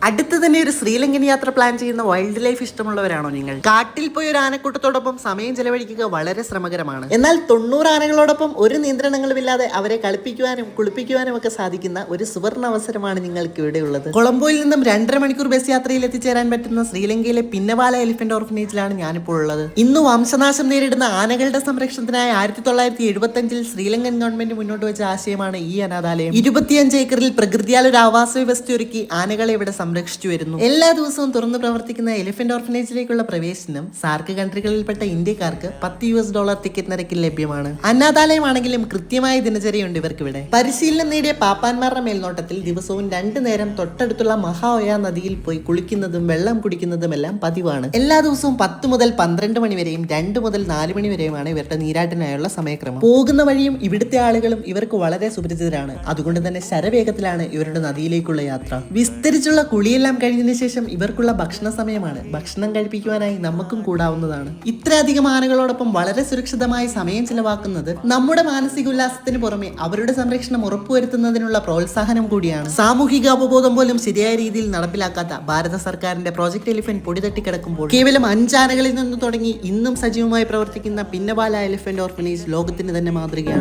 അടുത്ത് തന്നെ ഒരു ശ്രീലങ്കൻ യാത്ര പ്ലാൻ ചെയ്യുന്ന വൈൽഡ് ലൈഫ് ഇഷ്ടമുള്ളവരാണോ നിങ്ങൾ? കാട്ടിൽ പോയി ഒരു ആനക്കൂട്ടത്തോടൊപ്പം സമയം ചെലവഴിക്കുക വളരെ ശ്രമകരമാണ്. എന്നാൽ 90 ആനകളോടൊപ്പം ഒരു നിയന്ത്രണങ്ങളുമില്ലാതെ അവരെ കളിപ്പിക്കുവാനും കുളിപ്പിക്കുവാനും ഒക്കെ സാധിക്കുന്ന ഒരു സുവർണ അവസരമാണ് നിങ്ങൾക്ക് ഇവിടെ ഉള്ളത്. കൊളംബോയിൽ നിന്നും 2.5 മണിക്കൂർ ബസ് യാത്രയിൽ എത്തിച്ചേരാൻ പറ്റുന്ന ശ്രീലങ്കയിലെ പിന്നവാല എലിഫന്റ് ഓർഫനേജിലാണ് ഞാനിപ്പോൾ ഉള്ളത്. ഇന്ന് വംശനാശം നേരിടുന്ന ആനകളുടെ സംരക്ഷണത്തിനായി 1975 ശ്രീലങ്കൻ ഗവൺമെന്റ് മുന്നോട്ട് വെച്ച ആശയമാണ് ഈ അനാഥാലയം. 25 ഏക്കറിൽ പ്രകൃതിയാൽ ഒരു ആവാസ വ്യവസ്ഥ ഒരുക്കി ആനകളെ ഇവിടെ സംരക്ഷിച്ചു വരുന്നു. എല്ലാ ദിവസവും തുറന്നു പ്രവർത്തിക്കുന്ന എലിഫന്റ് ഓർഫനേജിലേക്കുള്ള പ്രവേശനം സാർക്ക് കൺട്രികളിൽപ്പെട്ട ഇന്ത്യക്കാർക്ക് $10 ടിക്കറ്റ് നിരക്കിൽ ലഭ്യമാണ്. അനാഥാലയമാണെങ്കിലും കൃത്യമായ ദിനചര്യയുണ്ട് ഇവർക്കിവിടെ. പരിശീലനം നേടിയ പാപ്പാന്മാരുടെ മേൽനോട്ടത്തിൽ ദിവസവും 2 നേരം തൊട്ടടുത്തുള്ള മഹാഒയ നദിയിൽ പോയി കുളിക്കുന്നതും വെള്ളം കുടിക്കുന്നതുമെല്ലാം പതിവാണ്. എല്ലാ ദിവസവും 10 മുതൽ 12 മണി വരെയും 2 മുതൽ 4 മണി വരെയുമാണ് ഇവരുടെ നീരാട്ടിനായുള്ള സമയക്രമം. പോകുന്ന വഴിയും ഇവിടുത്തെ ആളുകളും ഇവർക്ക് വളരെ സുപരിചിതരാണ്. അതുകൊണ്ട് തന്നെ ശരവേഗത്തിലാണ് ഇവരുടെ നദിയിലേക്കുള്ള യാത്ര. വിസ്തരിച്ചുള്ള കുളിയെല്ലാം കഴിഞ്ഞതിന് ശേഷം ഇവർക്കുള്ള ഭക്ഷണ സമയമാണ്. ഭക്ഷണം കഴിപ്പിക്കുവാനായി നമുക്കും കൂടാവുന്നതാണ്. ഇത്രയധികം ആനകളോടൊപ്പം വളരെ സുരക്ഷിതമായി സമയം ചിലവാക്കുന്നത് നമ്മുടെ മാനസിക ഉല്ലാസത്തിന് പുറമെ അവരുടെ സംരക്ഷണം ഉറപ്പുവരുത്തുന്നതിനുള്ള പ്രോത്സാഹനം കൂടിയാണ്. സാമൂഹിക അവബോധം പോലും ശരിയായ രീതിയിൽ നടപ്പിലാക്കാത്ത ഭാരത സർക്കാരിന്റെ പ്രോജക്ട് എലിഫന്റ് പൊടിതട്ടിക്കിടക്കുമ്പോൾ കേവലം 5 ആനകളിൽ നിന്ന് തുടങ്ങി ഇന്നും സജീവമായി പ്രവർത്തിക്കുന്ന പിന്നവാല എലിഫന്റ് ഓർഫനേജ് ലോകത്തിന് തന്നെ മാതൃകയാണ്.